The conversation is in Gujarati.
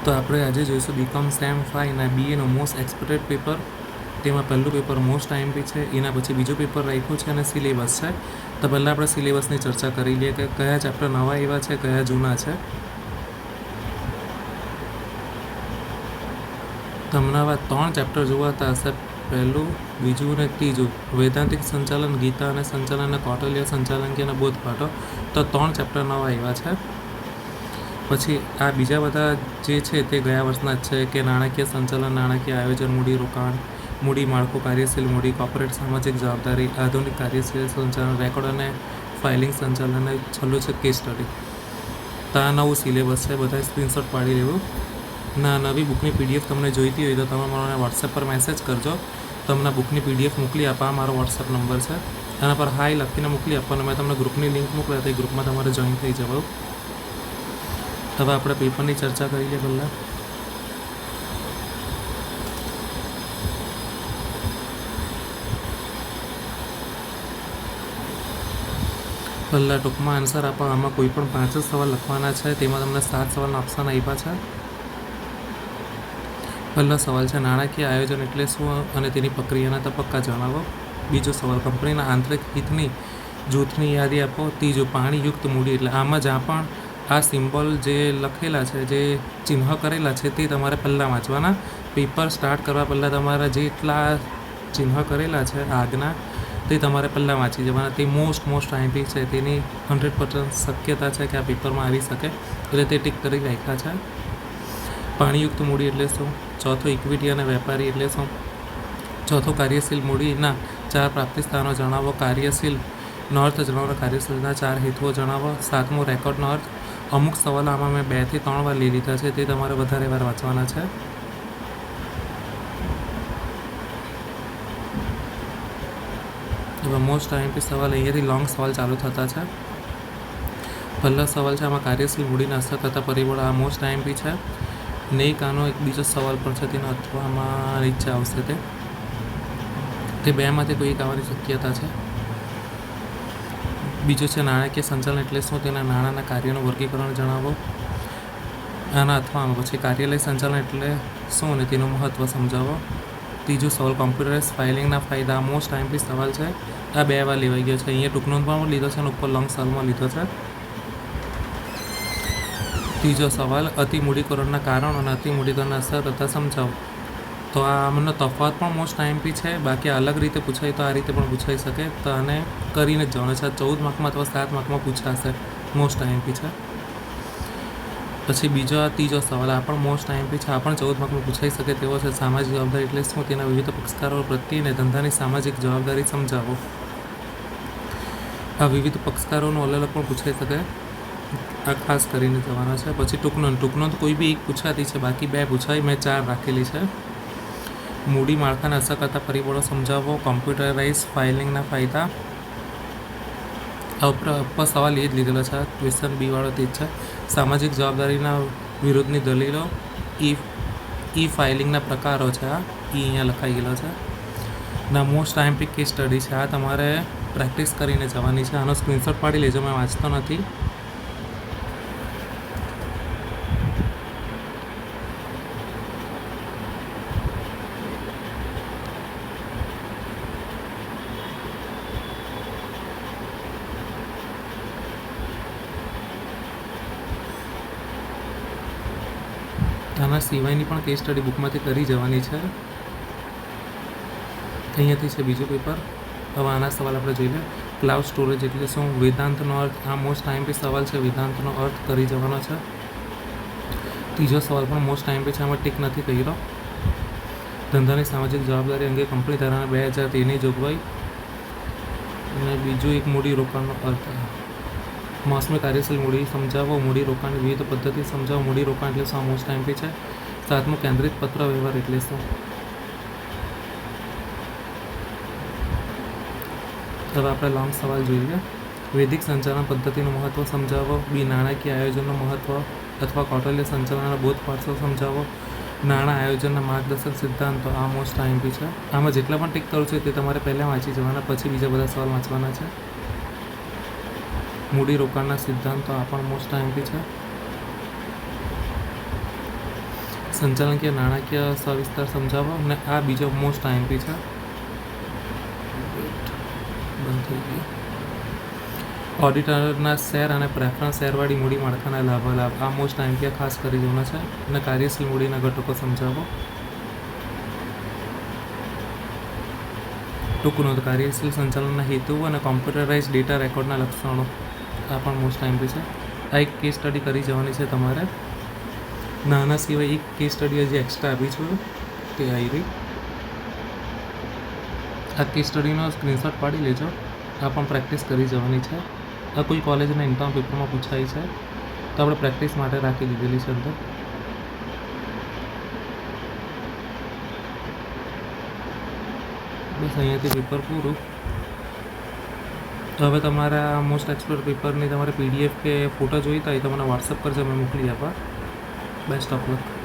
તો આપણે આજે જોઈશું બીકોમ સેમ 5 અને બીએનો મોસ્ટ એક્સપેક્ટેડ પેપર. તેમાં પહેલું પેપર મોસ્ટ આઈએમપી છે, એના પછી બીજું પેપર રાખ્યું છે અને સિલેબસ છે. તો પહેલાં આપણે સિલેબસની ચર્ચા કરી લઈએ કે કયા ચેપ્ટર નવા એવા છે, કયા જૂના છે. તમને આવા 3 ચેપ્ટર જોવાતા હશે, પહેલું, બીજું અને ત્રીજું. વૈદાંતિક સંચાલન, ગીતા અને સંચાલન અને કૌટિલ્ય સંચાલન અને બોધપાઠો. તો 3 ચેપ્ટર નવા એવા છે. પછી આ બીજા બધા જે છે તે ગયા વર્ષના જ છે કે નાણાકીય સંચાલન, નાણાકીય આયોજન, મૂડી રોકાણ, મૂડી માળખું, કાર્યશીલ મૂડી, કોર્પોરેટ સામાજિક જવાબદારી, આધુનિક કાર્યશીલ સંચાલન, રેકોર્ડ અને ફાઇલિંગ સંચાલન, અને છેલ્લું છે કેસ સ્ટડી. તો આ નવું સિલેબસ છે, બધા સ્ક્રીનશોટ પાડી લેવું. નવી બુકની પીડીએફ તમને જોઈતી હોય તો તમે મને વોટ્સએપ પર મેસેજ કરજો. તમને બુકની પીડીએફ મોકલી આપવા મારો વોટ્સએપ નંબર છે. એના પર હાઈ લખીને મોકલી આપવાનો. મેં તમને ગ્રુપની લિંક મોકલી તો એ ગ્રુપમાં તમારે જોઈન થઈ જવું. હવે આપણે પેપરની ચર્ચા કરી લઈએ. પહેલાં ટૂંકમાં આન્સર આપો. આમાં કોઈ પણ 5 જ સવાલ લખવાના છે. તેમાં તમને 7 સવાલના ઓપ્શન આપ્યા છે. પહેલો સવાલ છે, નાણાકીય આયોજન એટલે શું અને તેની પ્રક્રિયાના તબક્કા જણાવો. બીજો સવાલ, કંપનીના આંતરિક હિતની જૂથની યાદી આપો. ત્રીજું, પાણીયુક્ત મૂડી એટલે આમાં જ્યાં પણ આ સિમ્બોલ જે લખેલા છે, જે ચિહ્ન કરેલા છે તે તમારે પહેલાં વાંચવાના. પેપર સ્ટાર્ટ કરવા પહેલાં તમારા જેટલા ચિહ્ન કરેલા છે આગના તે તમારે પહેલાં વાંચી જવાના. તે મોસ્ટ આઈએમપી છે. તેની 100% શક્યતા છે કે આ પેપરમાં આવી શકે, એટલે તે ટીક કરી રાખ્યા છે. પાણીયુક્ત મૂડી એટલે શું? ચોથું, ઇક્વિટી અને વેપારી એટલે શું? ચોથું, કાર્યશીલ મૂડીના 4 પ્રાપ્તિ સ્થાનો જણાવો. કાર્યશીલનો અર્થ જણાવો. કાર્યશીલના 4 હેતુઓ જણાવો. 7મું, રેકોર્ડનો અર્થ. અમુક સવાલો આમાં મેં 2 થી 3 વાર લઈ લીધા છે, તે તમારે વધારે વાર વાંચવાના છે. હવે મોસ્ટ આઈએમપી સવાલ, અહીંયાથી લોંગ સવાલ ચાલુ થતા છે. પહેલો સવાલ છે, આમાં કાર્યશીલ મૂડીના અસર કરતા પરિબળો. આ મોસ્ટ આઈએમપી છે. નેક આનો એક બીજો સવાલ પણ છે, તેનો અથવામાં નીચે આવશે. તે 2માંથી કોઈ એક આવવાની શક્યતા છે. બીજું છે, નાણાકીય સંચાલન એટલે શું? તેના નાણાંના કાર્યોનું વર્ગીકરણ જણાવો. આના અથવામાં. પછી કાર્યાલય સંચાલન એટલે શું અને તેનું મહત્ત્વ સમજાવો. ત્રીજો સવાલ, કોમ્પ્યુટરાઇઝ ફાઇલિંગના ફાયદા. મોસ્ટ આઈએમપી સવાલ છે. આ 2 વાર લેવાઈ ગયો છે. અહીંયા ટૂંકનોંધમાં લીધો છે અને ઉપર લોંગ સવાલમાં લીધો છે. ત્રીજો સવાલ, અતિ મૂડીકરણના કારણો અને અતિ મૂડીકરણના અસર કરતાં સમજાવો. તો આમનો તફાવત પણ મોસ્ટ આઈએમપી છે. બાકી અલગ રીતે પૂછાય તો આ રીતે પણ પૂછાઈ શકે. તો આને કરીને જ જવાનું છે. 14 માર્કમાં અથવા 7 માર્કમાં પૂછાશે. મોસ્ટ આઈએમપી છે. પછી ત્રીજો સવાલ, આ પણ મોસ્ટ આઈએમપી છે. આ પણ 14 માર્કમાં પૂછાઈ શકે તેવો છે. સામાજિક જવાબદારી એટલે શું? તેના વિવિધ પક્ષકારો પ્રત્યેને ધંધાની સામાજિક જવાબદારી સમજાવો. આ વિવિધ પક્ષકારોનું અલગ પણ પૂછાઈ શકે. આ ખાસ કરીને જવાના છે. પછી ટૂંકનોંધ કોઈ બી એક પૂછાતી છે, બાકી 2 પૂછાય. મેં 4 રાખેલી છે. મૂડી માળખાના અસર કરતા પરિબળો સમજાવો. કોમ્પ્યુટરાઇઝ ફાઇલિંગના ફાયદા. આ ઉપર સવાલ એ જ લીધેલો છે. ક્વેશ્ચન બી વાળો તે જ છે. સામાજિક જવાબદારીના વિરોધની દલીલો. ઈ ફાઇલિંગના પ્રકારો છે. આ અહીંયા લખાઈ ગયેલો છે. મોસ્ટ આઈએમપી કેસ સ્ટડી છે. આ તમારે પ્રેક્ટિસ કરીને જવાની છે. આનો સ્ક્રીનશોટ પાડી લેજો, મેં વાંચતો નથી. આના સિવાયની પણ કેસ સ્ટડી બુકમાંથી કરી જવાની છે. અહીંયાથી છે બીજું પેપર. હવે આના સવાલ આપણે જોઈ લઈએ. ક્લાઉડ સ્ટોરેજ એટલે શું? વેદાંતનો અર્થ. આ મોસ્ટ આઈએમપી સવાલ છે. વેદાંતનો અર્થ કરી જવાનો છે. ત્રીજો સવાલ પણ મોસ્ટ આઈએમપી છે. આમાં ટીક નથી કર્યો. ધંધાની સામાજિક જવાબદારી અંગે કંપની ધારાના 2013ની જોગવાઈ. અને બીજું એક મૂડી રોકાણનો અર્થ. મોસમી કાર્યશીલ મૂડી સમજાવો. મૂડી રોકાણની વિવિધ પદ્ધતિ સમજાવો. મૂડી રોકાણ એટલે શું? મોસ્ટ આઈએમપી છે. 7મું, કેન્દ્રિત પત્ર વ્યવહાર એટલે શું? હવે આપણે લોંગ સવાલ જોઈએ. વૈદિક સંચાલન પદ્ધતિનું મહત્ત્વ સમજાવો. નાણાકીય આયોજનનું મહત્ત્વ અથવા કૌટિલ્ય સંચાલનના બોધપાઠો સમજાવો. નાણાં આયોજનના માર્ગદર્શક સિદ્ધાંતો. આ મોસ્ટ આઈએમપી છે. આમાં જેટલા પણ ટીક કરું છે તે તમારે પહેલાં વાંચી જવાના, પછી બીજા બધા સવાલ વાંચવાના છે. મૂડી રોકાણના સિદ્ધાંતો. આ પણ મોસ્ટ આઈએમપી છે. સંચાલકીય નાણાકીય સવિસ્તાર સમજાવો. અને આ બીજો મોસ્ટ આઈએમપી છે. બંધ થઈ ગઈ. ઓડિટરના શેર અને પ્રેફરન્સ શેરવાળી મૂડી માળખાના લાભાલાભ. આ મોસ્ટ આઈએમપી ખાસ કરી દેવાના છે. અને કાર્યશીલ મૂડીના ઘટકો સમજાવો. ટૂંકું નોંધ. કાર્યશીલ સંચાલનના હેતુઓ અને કોમ્પ્યુટરાઇઝ ડેટા રેકોર્ડના લક્ષણો. આ પણ મોસ્ટ આઈએમપી છે. આ એક કેસ સ્ટડી કરી જવાની છે તમારે. નાના સિવાય એક કેસ સ્ટડી હજી એક્સ્ટ્રા આપી છે તે આવી રહી. આ કેસ સ્ટડીનો સ્ક્રીનશોટ પાડી લેજો. આ પણ પ્રેક્ટિસ કરી જવાની છે. આ કોઈ કોલેજના ઇન્ટર્મ પેપરમાં પૂછાય છે તો આપણે પ્રેક્ટિસ માટે રાખી દીધેલી છે અંદર. બસ અહીંયાથી પેપર પૂરું. હવે તમારા મોસ્ટ એક્સપ્લોર પેપરની તમારે PDF કે ફોટો જોઈતા હોય તો મને વોટ્સઅપ કરજો, મેં મોકલી આપવા. Best of luck.